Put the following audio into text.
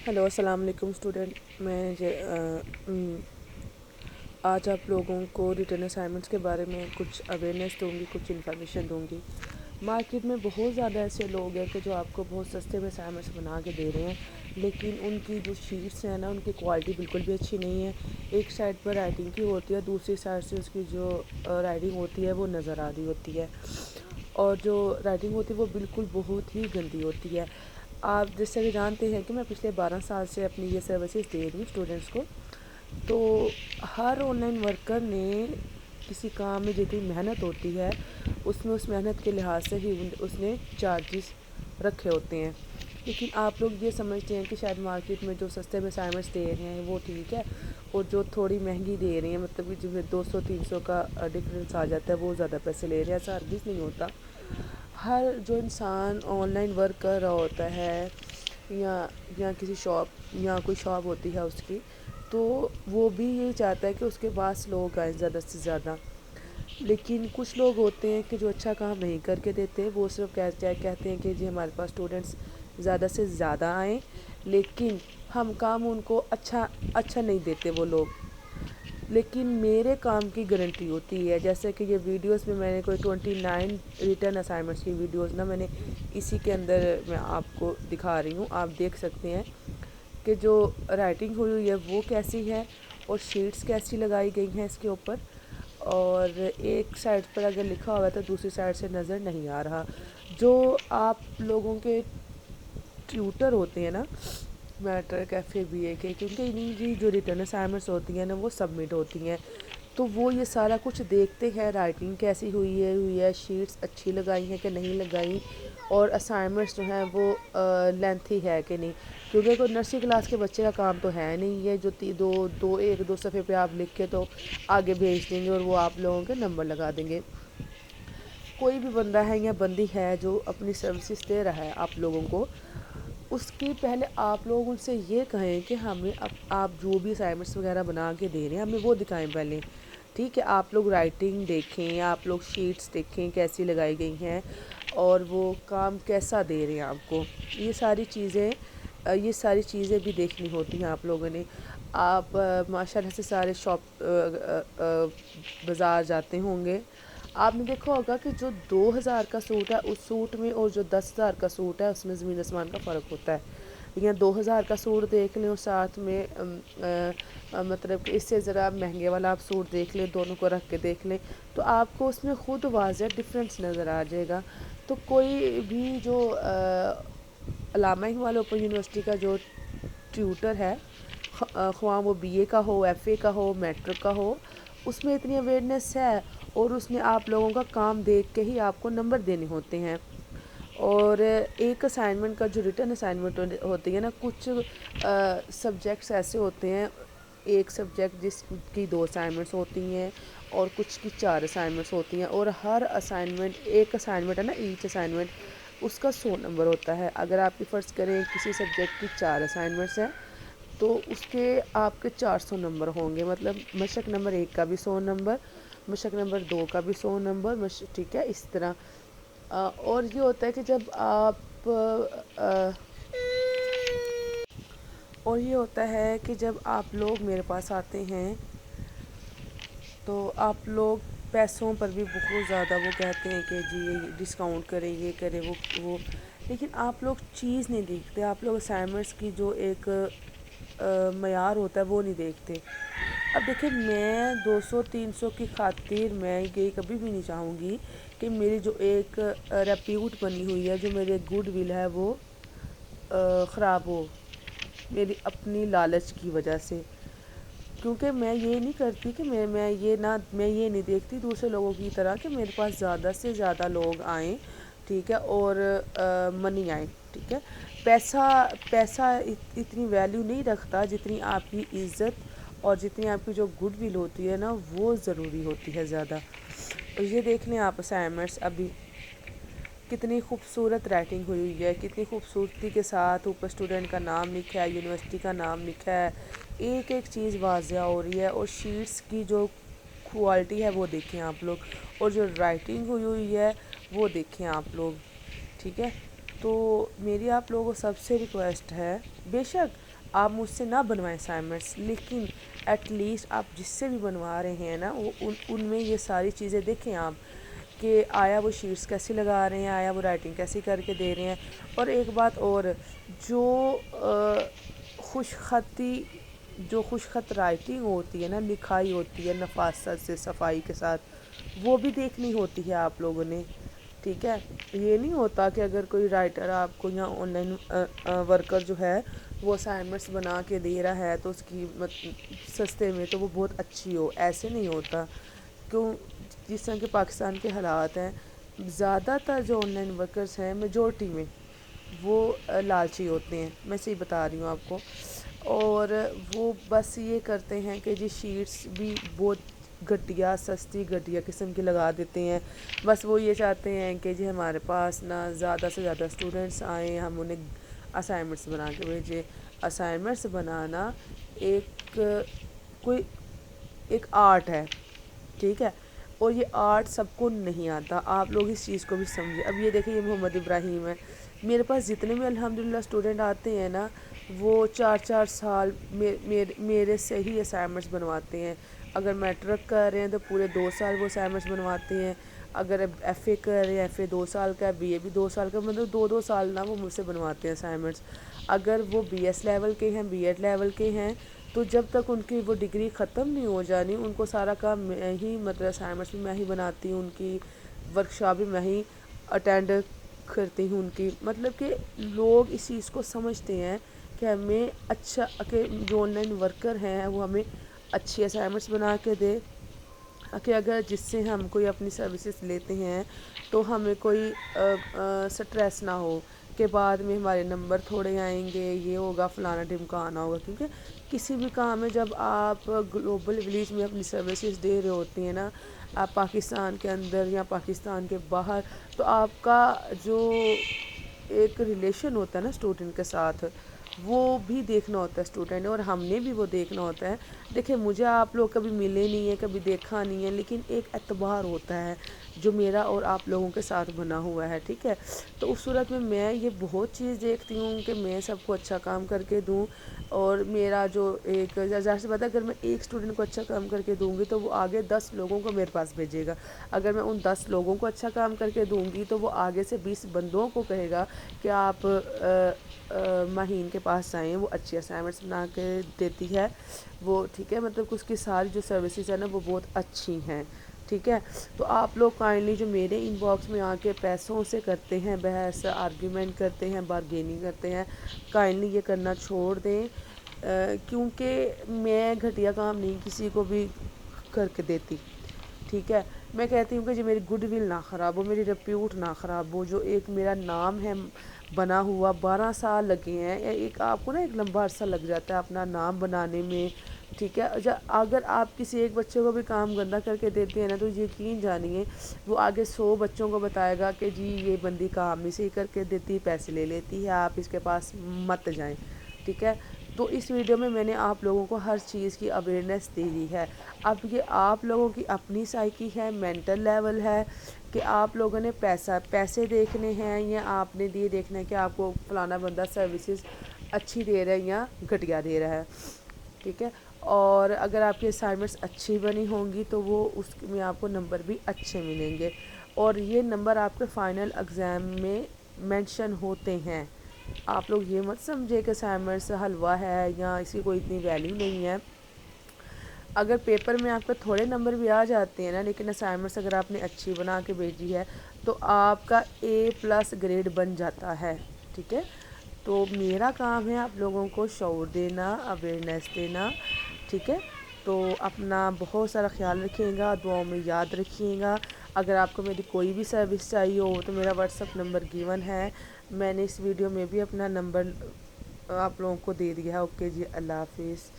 Hello अस्सलाम वालेकुम student. आज आप लोगों को रिटर्न असाइनमेंट्स के बारे में कुछ अवेयरनेस दूंगी, कुछ इन्फॉर्मेशन दूंगी। मार्केट में बहुत ज़्यादा ऐसे लोग हैं कि जो आपको बहुत सस्ते में असाइनमेंट्स बना के दे रहे हैं, लेकिन उनकी जो शीट्स हैं ना, उनकी क्वालिटी बिल्कुल भी अच्छी नहीं है। एक साइड पर राइटिंग की होती है, दूसरी साइड से उसकी जो राइटिंग होती है वो नज़र आ रही होती है, और जो राइटिंग होती है वो बिल्कुल बहुत ही गंदी होती है। आप जैसे कि जानते हैं कि मैं पिछले 12 साल से अपनी ये सर्विसेज दे रही हूँ स्टूडेंट्स को। तो हर ऑनलाइन वर्कर ने किसी काम में जितनी मेहनत होती है, उसमें उस मेहनत के लिहाज से ही उसने चार्जेस रखे होते हैं। लेकिन आप लोग ये समझते हैं कि शायद मार्केट में जो सस्ते में असाइनमेंट्स दे रहे हैं वो ठीक है, और जो थोड़ी महंगी दे रही हैं, मतलब कि जिसमें 200-300 का डिफरेंस आ जाता है, वो ज़्यादा पैसे ले रहे हैं। ऐसा हरगिज़ नहीं होता। हर जो इंसान ऑनलाइन वर्क कर रहा होता है, या किसी शॉप या कोई शॉप होती है उसकी, तो वो भी यही चाहता है कि उसके पास लोग आए ज़्यादा से ज़्यादा। लेकिन कुछ लोग होते हैं कि जो अच्छा काम नहीं करके देते, वो सिर्फ कहते हैं कि जी हमारे पास स्टूडेंट्स ज़्यादा से ज़्यादा आएँ, लेकिन हम काम उनको अच्छा नहीं देते वो लोग। लेकिन मेरे काम की गारंटी होती है। जैसे कि ये वीडियोस में मैंने कोई 29 रिटर्न असाइनमेंट्स की वीडियोस ना, मैंने इसी के अंदर मैं आपको दिखा रही हूँ। आप देख सकते हैं कि जो राइटिंग हुई हुई है वो कैसी है, और शीट्स कैसी लगाई गई हैं इसके ऊपर। और एक साइड पर अगर लिखा हुआ है तो दूसरी साइड से नज़र नहीं आ रहा। जो आप लोगों के ट्यूटर होते हैं ना, मैटर कैफ़े बी ए के, क्योंकि इनकी जो रिटर्न असाइनमेंट्स होती हैं ना वो सबमिट होती हैं, तो वो ये सारा कुछ देखते हैं, राइटिंग कैसी हुई है, शीट्स अच्छी लगाई हैं कि नहीं लगाई, और असाइनमेंट्स जो हैं वो लेंथी है कि नहीं। क्योंकि कोई नर्सरी क्लास के बच्चे का काम तो है नहीं है जो एक दो सफ़े पे आप लिख के तो आगे भेज देंगे और वो आप लोगों के नंबर लगा देंगे। कोई भी बंदा है या बंदी है जो अपनी सर्विसेज दे रहा है आप लोगों को, उसकी पहले आप लोग उनसे ये कहें कि हमें आप जो भी असाइनमेंट्स वगैरह बना के दे रहे हैं हमें वो दिखाएं पहले। ठीक है, आप लोग राइटिंग देखें, आप लोग शीट्स देखें कैसी लगाई गई हैं, और वो काम कैसा दे रहे हैं आपको। ये सारी चीज़ें भी देखनी होती हैं आप लोगों ने। आप माशाल्लाह से सारे बाज़ार जाते होंगे। आपने देखा होगा कि जो 2000 का सूट है उस सूट में, और जो 10,000 का सूट है उसमें ज़मीन आसमान का फ़र्क होता है। या 2000 का सूट देख लें और साथ में मतलब कि इससे ज़रा महंगे वाला आप सूट देख लें, दोनों को रख के देख लें, तो आपको उसमें ख़ुद वाज़ेह डिफरेंस नज़र आ जाएगा। तो कोई भी जो अल्लामा इक़बाल ओपन यूनिवर्सिटी का जो ट्यूटर है, ख्वाह वो बीए का हो, एफए का हो, मैट्रिक का हो, उसमें इतनी अवेयरनेस है, और उसने आप लोगों का काम देख के ही आपको नंबर देने होते हैं। और एक असाइनमेंट का जो रिटर्न असाइनमेंट होती है ना, कुछ सब्जेक्ट्स ऐसे होते हैं, एक सब्जेक्ट जिसकी 2 असाइनमेंट्स होती हैं और कुछ की 4 असाइनमेंट्स होती हैं, और हर असाइनमेंट, एक असाइनमेंट है ना, ईच असाइनमेंट उसका 100 नंबर होता है। अगर आपकी फ़र्ज़ करें किसी सब्जेक्ट की 4 असाइनमेंट्स हैं, तो उसके आपके 400 नंबर होंगे। मतलब मशक नंबर 1 का भी 100 नंबर, मशक नंबर 2 का भी 100 नंबर, ठीक है, इस तरह। और ये होता है कि जब आप और ये होता है कि जब आप लोग मेरे पास आते हैं, तो आप लोग पैसों पर भी बहुत ज़्यादा वो कहते हैं कि जी ये डिस्काउंट करें, ये करें, वो। लेकिन आप लोग चीज़ नहीं देखते, आप लोग असाइनमेंट्स की जो एक मयार होता है वो नहीं देखते। अब देखिए, मैं 200-300 की खातिर मैं ये कभी भी नहीं चाहूँगी कि मेरी जो एक रेप्यूट बनी हुई है, जो मेरे गुड विल है, वो ख़राब हो मेरी अपनी लालच की वजह से। क्योंकि मैं ये नहीं करती कि मैं ये नहीं देखती दूसरे लोगों की तरह कि मेरे पास ज़्यादा से ज़्यादा लोग आएँ, ठीक है, और मनी आए, ठीक है। पैसा पैसा इतनी वैल्यू नहीं रखता जितनी आपकी इज़्ज़त और जितनी आपकी जो गुड विल होती है ना, वो ज़रूरी होती है ज़्यादा। और ये देख लें आप असाइनमेंट्स, अभी कितनी खूबसूरत राइटिंग हुई हुई है, कितनी खूबसूरती के साथ ऊपर स्टूडेंट का नाम लिखा है, यूनिवर्सिटी का नाम लिखा है, एक एक चीज़ वाज़ेह हो रही है। और शीट्स की जो क्वालिटी है वो देखें आप लोग, और जो राइटिंग हुई हुई है वो देखें आप लोग, ठीक है। तो मेरी आप लोगों को सबसे रिक्वेस्ट है, बेशक آپ مجھ سے نہ بنوائیں اسائنمنٹس، لیکن ایٹ لیسٹ آپ جس سے بھی بنوا رہے ہیں نا ان میں یہ ساری چیزیں دیکھیں آپ کہ آیا وہ شیٹس کیسے لگا رہے ہیں، آیا وہ رائٹنگ کیسی کر کے دے رہے ہیں۔ اور ایک بات اور، جو خوش خط رائٹنگ ہوتی ہے نا، لکھائی ہوتی ہے نفاست سے صفائی کے ساتھ، وہ بھی دیکھنی ہوتی ہے آپ لوگوں نے، ٹھیک ہے۔ یہ نہیں ہوتا کہ اگر کوئی رائٹر آپ کو یا آن لائن ورکر جو ہے وہ اسائنمنٹس بنا کے دے رہا ہے تو اس کی سستے میں تو وہ بہت اچھی ہو، ایسے نہیں ہوتا۔ کیوں؟ جس طرح کے پاکستان کے حالات ہیں، زیادہ تر جو آن لائن ورکرز ہیں میجورٹی میں وہ لالچی ہوتے ہیں، میں صحیح بتا رہی ہوں آپ کو، اور وہ بس یہ کرتے ہیں کہ جی شیٹس بھی بہت گھٹیا، سستی گھٹیا قسم کی لگا دیتے ہیں۔ بس وہ یہ چاہتے ہیں کہ جی ہمارے پاس نا زیادہ سے زیادہ اسٹوڈنٹس آئیں، ہم انہیں اسائنمنٹس بنا کے بھیجیں۔ اسائنمنٹس بنانا کوئی ایک آرٹ ہے، ٹھیک ہے، اور یہ آرٹ سب کو نہیں آتا، آپ لوگ اس چیز کو بھی سمجھیں۔ اب یہ دیکھیں، یہ محمد ابراہیم ہے، میرے پاس جتنے بھی الحمدللہ اسٹوڈنٹ آتے ہیں نا، وہ 4 سال میرے سے ہی اسائنمنٹس بنواتے ہیں۔ اگر میٹرک کر رہے ہیں تو پورے 2 سال وہ اسائنمنٹس بنواتے ہیں، اگر ایف اے کر رہے ہیں، ایف اے 2 سال کا ہے، بی اے بھی 2 سال کا، مطلب 2 2 سال نا وہ مجھ سے بنواتے ہیں اسائنمنٹس۔ اگر وہ بی ایس لیول کے ہیں، بی ایڈ لیول کے ہیں، تو جب تک ان کی وہ ڈگری ختم نہیں ہو جانی، ان کو سارا کام میں ہی، مطلب اسائنمنٹس بھی میں ہی بناتی ہوں، ان کی ورکشاپ بھی میں ہی اٹینڈ کرتی ہوں ان کی۔ مطلب کہ لوگ اس چیز کو سمجھتے ہیں کہ ہمیں اچھا، کہ جو آن لائن ورکر ہیں وہ ہمیں اچھی اسائنمنٹس بنا کے دے، کہ اگر جس سے ہم کوئی اپنی سروسز لیتے ہیں تو ہمیں کوئی سٹریس نہ ہو کہ بعد میں ہمارے نمبر تھوڑے آئیں گے، یہ ہوگا فلانا ڈھمکانا ہوگا۔ کیونکہ کسی بھی کام میں جب آپ گلوبل ولیج میں اپنی سروسز دے رہے ہوتے ہیں نا، آپ پاکستان کے اندر یا پاکستان کے باہر، تو آپ کا جو ایک ریلیشن ہوتا ہے نا اسٹوڈنٹ کے ساتھ، وہ بھی دیکھنا ہوتا ہے اسٹوڈنٹ، اور ہم نے بھی وہ دیکھنا ہوتا ہے۔ دیکھیں، مجھے آپ لوگ کبھی ملے نہیں ہیں، کبھی دیکھا نہیں ہے، لیکن ایک اعتبار ہوتا ہے جو میرا اور آپ لوگوں کے ساتھ بنا ہوا ہے، ٹھیک ہے۔ تو اس صورت میں یہ بہت چیز دیکھتی ہوں کہ میں سب کو اچھا کام کر کے دوں، اور میرا جو ایک ظاہر سی بات ہے، اگر میں ایک اسٹوڈنٹ کو اچھا کام کر کے دوں گی تو وہ آگے 10 لوگوں کو میرے پاس بھیجے گا۔ اگر میں ان 10 لوگوں کو اچھا کام کر کے دوں گی تو وہ آگے سے 20 بندوں کو کہے گا کہ آپ مہین کے پاس آئیں، وہ اچھی اسائنمنٹس بنا کے دیتی ہے وہ، ٹھیک ہے، مطلب اس کی ساری جو سروسز ہیں نا وہ بہت اچھی ہیں، ٹھیک ہے۔ تو آپ لوگ کائنڈلی جو میرے ان باکس میں آ کے پیسوں سے کرتے ہیں بحث، آرگیومنٹ کرتے ہیں، بارگیننگ کرتے ہیں، کائنڈلی یہ کرنا چھوڑ دیں، کیونکہ میں گھٹیا کام نہیں کسی کو بھی کر کے دیتی، ٹھیک ہے۔ میں کہتی ہوں کہ جو میری گڈ ول نہ خراب ہو، میری ریپیوٹ نہ خراب ہو، جو ایک میرا نام ہے بنا ہوا، 12 سال لگے ہیں، ایک آپ کو نا ایک لمبا عرصہ لگ جاتا ہے اپنا نام بنانے میں، ٹھیک ہے۔ اگر آپ کسی ایک بچے کو بھی کام گندا کر کے دیتے ہیں نا، تو یقین جانیے وہ آگے 100 بچوں کو بتائے گا کہ جی یہ بندی کام نہیں صحیح کر کے دیتی، پیسے لے لیتی ہے، آپ اس کے پاس مت جائیں، ٹھیک ہے۔ تو اس ویڈیو میں نے آپ لوگوں کو ہر چیز کی اویئرنیس دی دی ہے۔ اب یہ آپ لوگوں کی اپنی سائیکی ہے، مینٹل لیول ہے، کہ آپ لوگوں نے پیسے دیکھنے ہیں، یا آپ نے یہ دیکھنا ہے کہ آپ کو فلانا بندہ سروسز اچھی دے رہا ہے یا گھٹیا دے رہا ہے، ٹھیک ہے۔ اور اگر آپ کی اسائنمنٹس اچھی بنی ہوں گی تو وہ اس میں آپ کو نمبر بھی اچھے ملیں گے، اور یہ نمبر آپ کے فائنل ایگزام میں مینشن ہوتے ہیں۔ آپ لوگ یہ مت سمجھے کہ اسائنمنٹس حلوہ ہے یا اس کی کوئی اتنی ویلیو نہیں ہے۔ اگر پیپر میں آپ کے تھوڑے نمبر بھی آ جاتے ہیں نا، لیکن اسائنمنٹس اگر آپ نے اچھی بنا کے بھیجی ہے تو آپ کا A+ گریڈ بن جاتا ہے، ٹھیک ہے۔ تو میرا کام ہے آپ لوگوں کو شعور دینا، اویئرنیس دینا، ٹھیک ہے۔ تو اپنا بہت سارا خیال رکھیے گا، دعاؤں میں یاد رکھیے گا۔ اگر آپ کو میری کوئی بھی سروس چاہیے ہو تو میرا واٹسپ نمبر گیون ہے، میں نے اس ویڈیو میں بھی اپنا نمبر آپ لوگوں کو دے دیا ہے۔ اوکے جی، اللہ حافظ۔